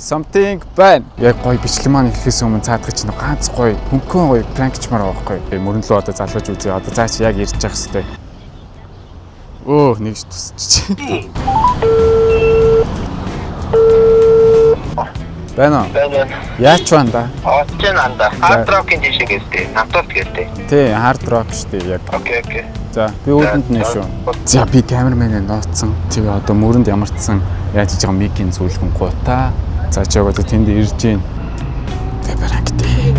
Something байна. Яг гоё бичлэг маань эхлэхээс өмнө цаадах чинь ганц гоё хөнгөн гоё пранкчмаар байгаа байхгүй. Мөрөн лөө одоо залгаж үзье. Одоо цаа чи яг ирж явах хэвээр. Өө нэгж тусчих. Байна. Яач байна да? Очин анда. Hard rock-ийн жишээ гэлтэй. Намтууд гэлтэй. Тий, hard rock штэ яг. Окей. За, би үүдэнд нэ шүү. За, би камермен нууцсан. Тэгээ одоо мөрөнд ямарчсан. Яаж хийж байгаа микийн зөвлгөн гутаа. За, чи одоо тэнд ирж гин. Тэ барангтэй.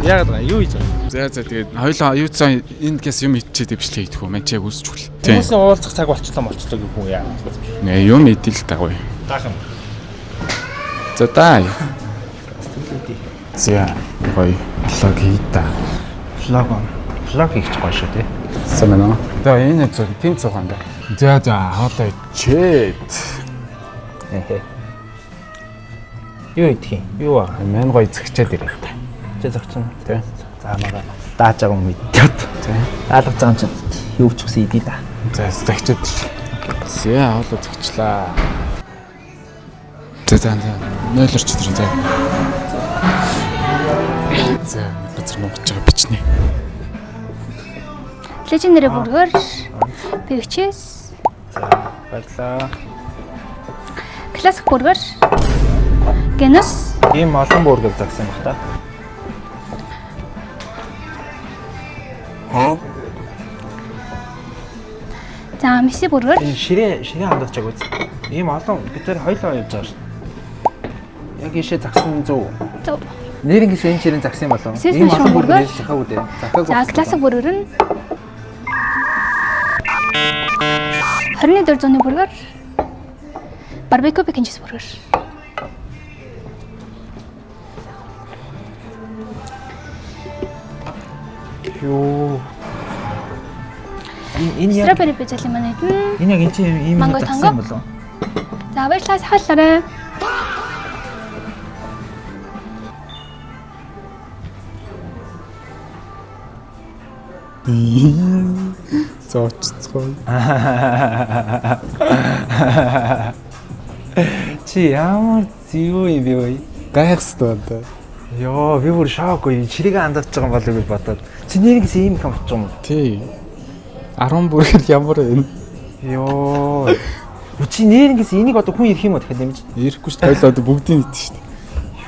Яагаад байгаа юу хийж байгаа? За тэгээд хоёлоо аюуцсан энэ гэс юм ичээд дэвшлээ идэх үү? Ман чи яг үсч хүл. Хүмүүсийн уулзах цаг болчлоо гэх юм яа. Нэ юм идэл таггүй. Даах юм. За даа. За гоё влог хийта. Влог хийх гоё шүү дээ. Самэно. Тэгээ энэ зөв тийм цугаан да. За хоолой чэт. Юу идэх юм? Юу аа? Мэн гоё зэгчээд ирэх та. Тэ зогцсон. Тэ. За мага дааж байгаа юм мэдээд. Тэ. Алгаж байгаа юм чинь юу ч гэсэн идэ да. За зэгчээд. За хоолой зэгчлээ. За нойлорч тэр за. За газар монгож байгаа бичнэ. Legendary burger, big cheese. Баярлаа. Classic burger. Genus. Ийм олон бургер загсан баг та. За Messi burger. Энэ ширээ хандаж байгаа үз. Ийм олон бид тэр хоёлоо явж байгаа шүү. Яг ийшээ загсан зүг. Зөв. Нэрнгээс энэ ширээ загсан болов. Ийм олон бургер захаа үү дээ. Захааг. За classic burger нь 2400-ны burger. Barbecue bacon cheese burger. Юу. Энэ яг Strawberry pizza lemonade. энэ яг энэ чинь ийм Манго загсан танго. болов. За баярлалаа сахалаарай. Зооццгой. Чи ямар зүү юм бэ вэ? Гайхстай да. Йоо, би бүр шок уу. Чирийг хандаж байгаа юм болов уу бодоод. Чи нэргээс ийм юм болж байгаа юм. Тий. 10 бүргэр ямар вэ? Йоо. Чи нэргээс энийг одоо хүн ирэх юм уу дахиад нэмж? Ирэхгүй шүү дээ. Хоёлоо одоо бүгдийг идэх шүү дээ.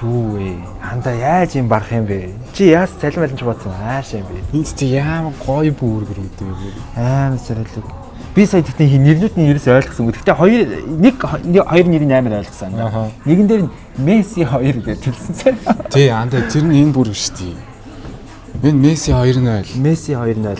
Юу вэ? Хандаа яаж юм барах юм бэ? Чи яаж цалин бодсон ааш юм бэ? Энд чи ямар гоё бүргэр үүдээ вэ? Амар зэрэлэг. Би сая тэгтээ нэрнүүд нь ерөөсөй ойлгосон. Гэхдээ хоёр нэрийг амар ойлгосон. Нэгэн дээр нь Месси 2 гэж төлсөн цай. Тий, андаа тэр нь энэ бүргэр шүү дээ. Энэ Месси 2-0. Месси 2-0.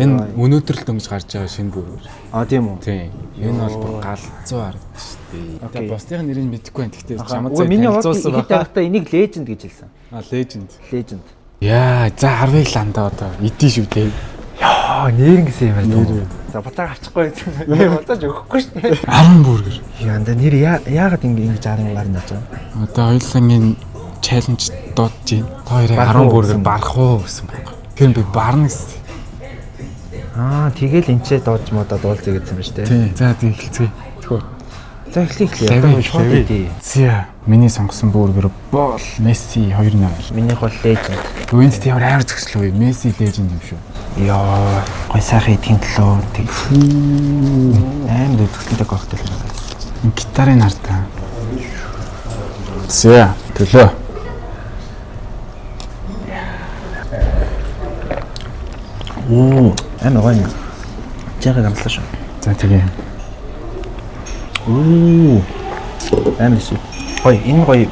Энэ өнөөдөр л дөнгөж гарч байгаа шинэ бүргэр. А тийм үү? Тий. Энэ бол бүр галзуу харагдаж шүү дээ. Одоо босдын нэрийг мэдэхгүй байна. Гэхдээ чамд Өө миний танилцуулсан хувьд ихтэй энийг леженд гэж хэлсэн. А леженд. Леженд. Яа, за харвал андаа одоо идэв шүү дээ. Яа, нэрнгэс юм байна. За буцааг авчихгүй. Буцааж өгөхгүй шүү дээ. 10 бүргэр. Яанда нэр яагаад ингэж 10 гарна гэж байна? Одоо хоёулангийн чаленж дуудаж байна. Та хоёрын 10 бүргэр барах уу гэсэн байна. Тэр би барна гэсэн. Аа, тэгэл энчээ дуудаж модаад уулзъя гэсэн юм шүү дээ. Тий, за тийм эхэлцгээе. Тэгвэл За эхлэе. Шууд идэ. зя миний сонгосон бүргэр бол Месси 2-0. Минийх бол леженд. Үүнд тийм амар зөкслөө. Месси леженд юм шүү. Яа, гой сайхан идэхин төлөө тэг. Амар дэвсгэлтэй коктейл байна. Гитарын хартаа. Зя төлөө. Амар гоё юм. Жаагаад амтлаа шүү. За тэгээ. Амар шүү. Гоё, энэ гоё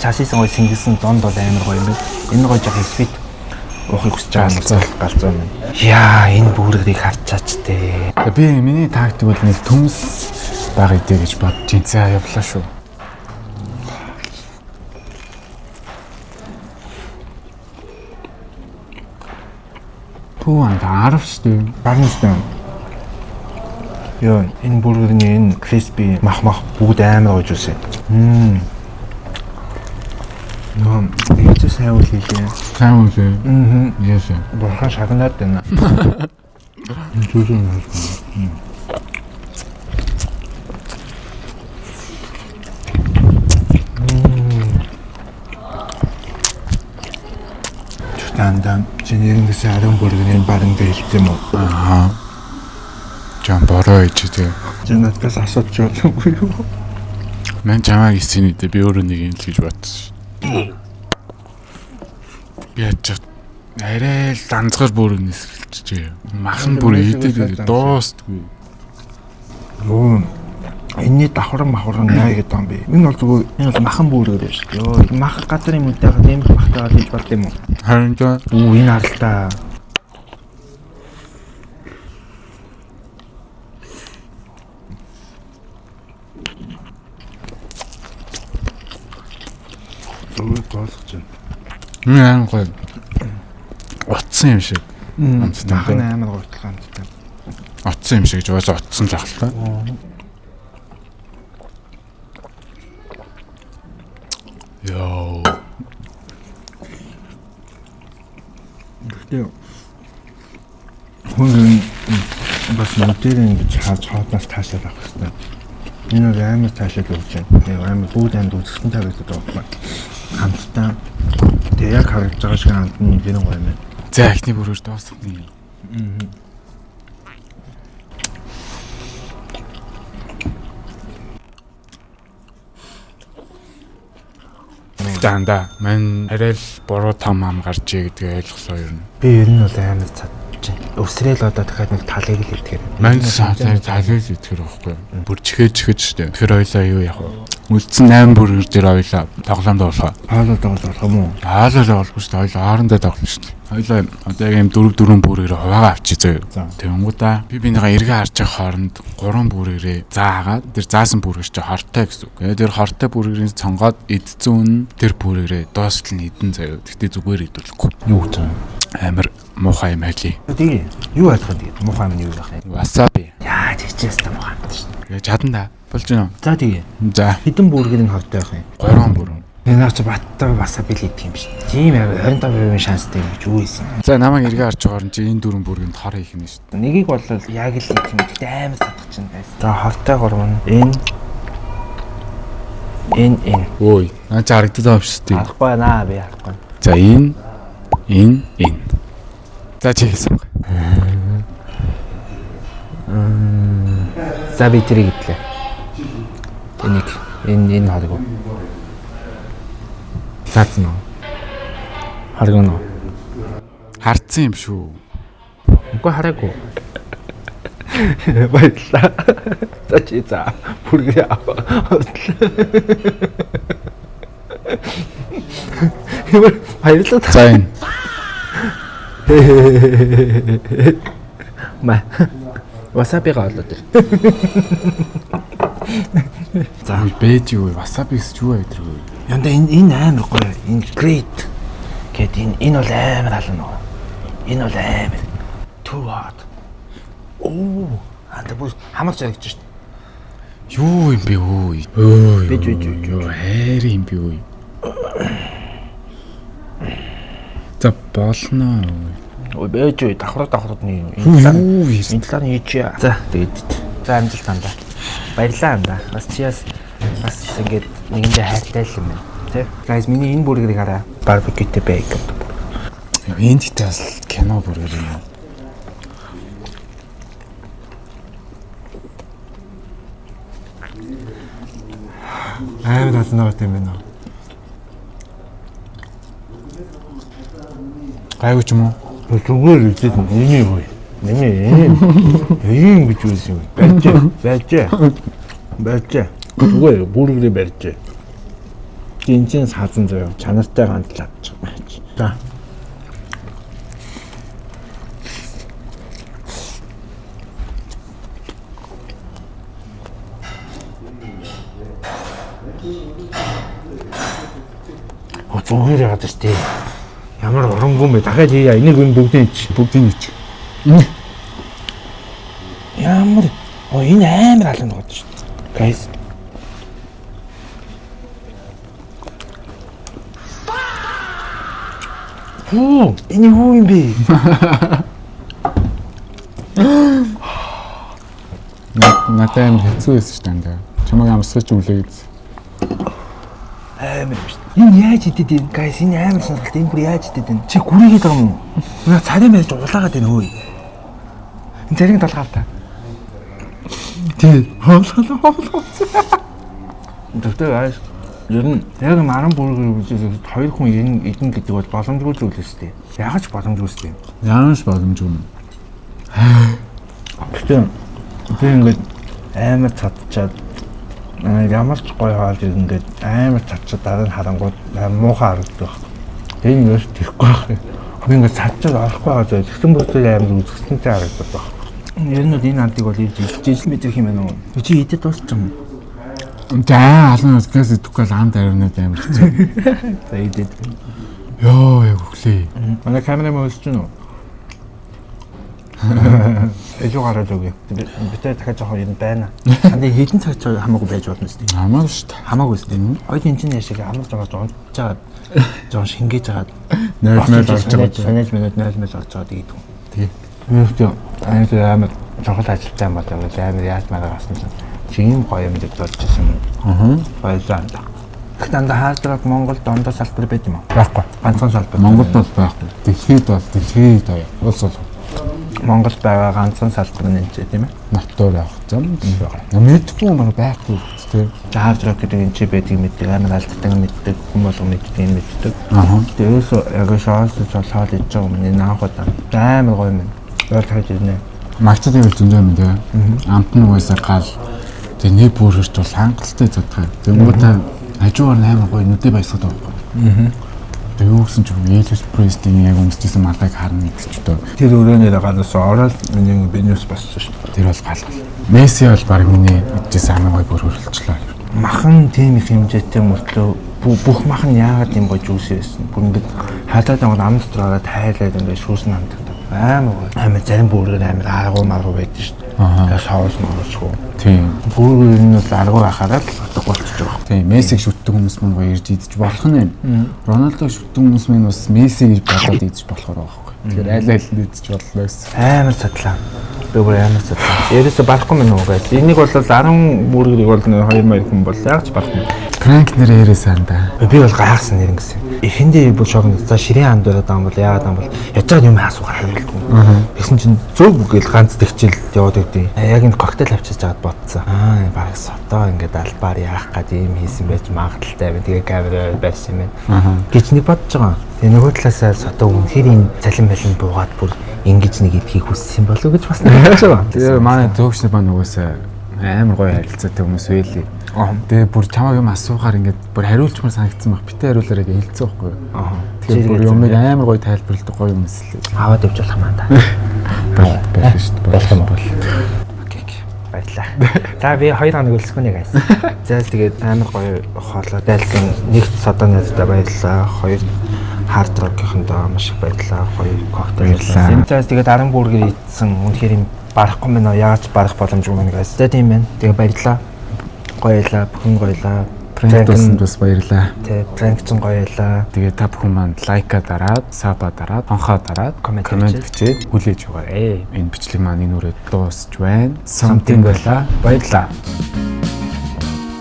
часисан гоё сингэлсэн донд бол амар гоё юм байна. Энэ гоё жоо свит уухыг хүсэж байгаа галзуу юм. Яа, энэ бүргэрийг харчаач тээ. Би миний тактик бол нэг төмс баг идэ гэж бодож байна. За явлаа шүү. Пүү анда 10 шүү дээ. Багна шүү дээ. Яа, энэ бүргэрний энэ криспи мах бүгд амар гоё жуусэ. Нөө, энэ сайн үл хийлээ. Сайн үү? Яс. Бурхан шагнаад байна. Зүрх нь. Дандаа чинээрэнгээс ариун бүргний баран дээр хэлсэн юм уу? Аа. Жан бороо ич тий. Чи надаас асууж болоогүй юу? Ман чамайг эсэнийдээ би өөрөө нэг юм л гэж бодсон ш. Би яач арай л данцгар бүр нисгэлчихээ. Махан бүр идээд дуустгүй. Юу энэний давхар махуран яа гэдэг юм бэ? Энэ бол зүгээр энэ бол махан бүрээр байна шүү дээ. Йоо мах газар юм үтэй хаа юм махтаа гэж бод юм уу? Харин тэ Энэ харалтаа. Зүгээр тоосч байна. мэн гой. Утсан юм шиг. Махан амар гуртлаа юм дээ. Утсан юм шиг гэж уусаа утсан л ахaltaа. Йоо. Гэхдээ хүн бас модерн ингэж хааж хооднаас таашаад авах хэрэгтэй. Энэ бол амар таашаад өгч байна. Амар бүгд амьд үзсэн тавьдаг байна. Хамтдаа тэг яг харагдж байгаа шиг хандна гэнэ гоё юм. За ихний бүрээр дуусах нэг. Данда мань арай л буруу том ам гарч ий гэдгийг ойлголоо ер нь. Би ер нь бол амар цадж байна. Өсрэл одоо дахиад нэг талыг л итгэр. Мань саатаар талыг итгэр байхгүй. Бүр чихэж штэ. Тэр ойлоо юу яах вэ? Үлдсэн 8 бүрээр дээр ойлоо тоглоомд болох. Хаалт болох юм уу? Хаалаа болохгүй штэ. Ойлоо хоорондоо тоглоно штэ. Ойлоо одоо яг юм 4 бүрээр хуваагаа авчиж заяа. Тэнгуудаа би бинийгаа эргээ харж байгаа хооронд 3 бүрээрээ заагаад тэр заасан бүргэж чи хортой гэсэн үг. Тэр хортой бүргэрийн цонгоод идцэн тэр бүрээрээ дуустал нь идэн заяа. Тэгтээ зүгээр идүүлэхгүй. Юу гэж юм? Амар муухай юм байли. Тэгээ юу ойлгох вэ? Муухай юм юу байх юм? Васаби. Яа тийчээс та муухай юм шүү. Яаж чадна болж гинэ. За тэгээ. За Хэдэн бүргэрийн хортой байх юм? 3 бүр. Энэ наач баттай васаби л идэх юм биш. Тийм аа 25% шанстай юм гэж юу ийсэн. За намайг эргээ харж байгаа юм чи энэ 4 бүргэнд хор хийх нь шүү. Нэгийг бол яг л идэх юм. Гэтэ амар садах чинь guys. За хортой 3 энэ Ой, наа чи харагдаад байгаа юм шүү дээ. харахгүй наа би харахгүй. За энэ. За чи хийсэн баг. За би тэрийг идлээ. Энийг энэ харгуу. Цаацна. Харгуна. Хардсан юм шүү. Үгүй хараагүй. Баярлаа. За чи за бүргээ аваа. Баярлалаа. За энэ. Ма. Васабига олоод ир. За бэж юу васаби гэж юу байдаг вэ? Янда энэ амар гоё. Энэ great. Гэт энэ бол амар ална. Энэ бол амар. Too hot. Оо, анда бүр хамаач яригч шүү дээ. Юу юм бэ өө? Өө. Бэж. Юу хайр юм бэ өө? За болно. Ой бэж үү давхрууд нэг Юу энэ талаар нь хийж. За тэгээд. За амжилт тандаа. Баярлалаа андаа. Бас чиас бас ингэж нэгэндээ хайртай л юм байна. Тэ? Guys миний энэ бүргэрийг хараа. Барбекютэй бэйкон. Энд дитээс кино бүргэр юм. Амар таснаа юм байна. Гайгүй ч юм уу? Зүгээр үсэт миний юу. Миний ийм гэж үсэн юм. Барьж. Зүгээр бүргэрээ барьж. Гинцэн саазан заяа чанартай хандж чадчих байж. За. Зүгээр яагаад ч тийм ямар оронгүй мэ дахиад хийя энийг бүгдийг Бүгдийг. ямар энэ амар алан гоод шүү дээ. Guys. Энэ юу юм бэ? Надад хэцүү байсан шүү дээ. Чамайг амсгаж үлээ гэж. Амар биш. Энэ яаж идэд юм? Guys, энэ амар сонирхолтой. Энэ бүр яаж идэд юм? Чи гүрийгээд байгаа юм уу? Наа царай мэлж улаагаад байна хөөе. Энэ царийн толгоор та. Тий. Хоолоо. Дэвтэр guys. Ер нь яг 10 бүргээр үзээд 2 хүн идэн гэдэг бол боломжгүй зүйл өстэй. Яагаад ч боломжгүй өстэй. Яанш боломжгүй юм. Гэтэ би ингээд амар цадчаад ямар ч гоё хаалж ингээд амар цадчаад дараа нь харангууд муухай харагддаг. Энэ юу ч тэхгүй байх. Би ингээд цадчаад орохгүй байгаа зөө. Тэгсэн бүсэл амар үзэсгэлэнтэй харагддаг баг. Ер нь энэ антиг бол ижил мэдрэх юм байна уу? Чи идэд дуусч юм. За алан өсгөөс идэхгүй л ам даринад амар хэцүү. За идэд. Йоо яг өглөө. Манай камерамаа өсч гэнэ үү? Эжүү гараад өгье. Битээ дахиад жоохон юм байна. Ханды хэдэн цаг ч хамаагүй байж болно шүү дээ. Хамаагүй шүү дээ. Хамаагүй шүү дээ. Ойд энэ чинь яшиг амарч байгаа жаад жоон шингээж байгаа. 0 мэл орж байгаа. Санаж минут 0 мэл орж байгаа гэдэг. Тий. Юу амар чухал ажилттай юм байна. Амар яаж мараа гасан чинь. Чим гоё юм гэж бодож байсан. Баярлалаа. Гэхдээ дандаа хаардраг Монголд дондоо салбар байд юм уу? Байхгүй. Ганцхан салбар. Монголд бол байхгүй. Дэлхийд бол дэлхийд аяа. Улс бол Монголд байгаа ганцхан салбар нь энэ тийм ээ. натуур явах зам байгаа. Мэдгүй юм байхгүй тийм. Хаардраг гэдэг энэ чи байдаг мэддэг амар алддаг мэддэг хүмүүс болго мэддэг юм мэддэг. Тэрээс яг шоолж болоод иж байгаа юм энэ анхудаа. Амар гоё юм. Өөр тахиж ирнэ. Магтад юм зөндөө юм тийм. Амт нь уусаа гал. Тэгээ нэг бүрэрч бол хангалттай задгаа. Тэнгүү та хажуугаар амар гоё нүдэ баясгаад байгаа. Тэгээ юу гэсэн ч юм Elvis Presley-ийн яг өмсдсэн малгайг харна гэдэг ч одоо Тэр өрөөнөө гадаас ороод миний бинус бассан шүү дээ. тэр бол гал. Месси бол баг миний идчихсэн хамгийн гоё бүр хөрөлчлөө. Махан тийм их хэмжээтэй мөртлөө бүх махан яагаад юм гож үүсээ байсан. Бүр ингээд хадаад байгаа ам дотор ороод тайлаад ингээд шүүсэн хамдаг. Амар зарим бүрээр амар аргуу маргуу байдаг шүү дээ. Тэгээ соос мөрөсгөө. Тийм. Бүрээр нь бол аргуу ахаараа л утга болчихж байгаа. Тийм. Мессиг шүтдэг хүмүүс мань гоё ирж идэж болох нь. Роналдог шүтдэг хүмүүс мань бас Месси гэж бодоод идэж болохоор байгаа байхгүй. Тэгэхээр аль аль нь идэж боллоо гэсэн. Амар цадлаа. Би бүр амар цадлаа. Ерөөсө барахгүй мэн уу guys. Энийг бол 10 бүргэрийг бол 2 маяг хүн бол яг ч барахгүй. Кранк нэр ярээсаа да. Би бол гайхсан нэр ингэсэн. Эхэндээ бүр шогно. За ширээ ханд байгаад байгаа юм бол яагаад юм бол яж байгаа юм асуугаар хариултгүй. Тэгсэн чинь зөв гэл ганц тэгчил яваад өгдөө. Яг энэ коктейл авчиж жаад бодсон. Баг сотоо ингээд албаар яах гээд юм хийсэн байж магадaltaй байна. Тэгээ камера байсан юм байна. Гэж нэг бодож байгаа. Тэгээ нөгөө талаасаа сотоо үнэхээр энэ цалин балин буугаад бүр ингэж нэг идхийг хүссэн болов уу гэж бас бодож байгаа. Тэгээ манай зөөгчний ба нөгөөсөө амар гоё харилцаатай хүмүүс байлээ. Тэгээ бүр чамаа юм асуухаар ингээд бүр хариулчмаар санагдсан баг. Битээ хариулаараа гэж хэлсэн байхгүй юу? Тэгээ бүр юмыг амар гоё тайлбарладаг гоё юм эслээ. Аваад явж болох маа та. Байх шүү дээ. Болох юм бол. Окей. Баярлаа. За би 2 хоног өлсгөө нэг айсан. За тэгээд амар гоё хоолой дайлсан нэг содоо найзтай баярлаа. 2 хард рокийнхондоо маш их баярлаа. 2 коктейл баярлаа. За тэгээд 10 бүргээр идсэн. Үнэхээр юм барахгүй мэн аа яаж барах боломжгүй мэн guys. За тийм байна. Тэгээ баярлаа. Гоёлаа, бүхэн гоёлаа. Пранкд бас баярлаа. Тэ пранк ч гоёлаа. Тэгээ та бүхэн манд лайка дараад, саба дараад, онхоо дараад, комент бичээд хүлээж өгөөрэй. Энэ бичлэг маань энэ үрээд дуусч байна. Something гоёлаа. Баярлаа.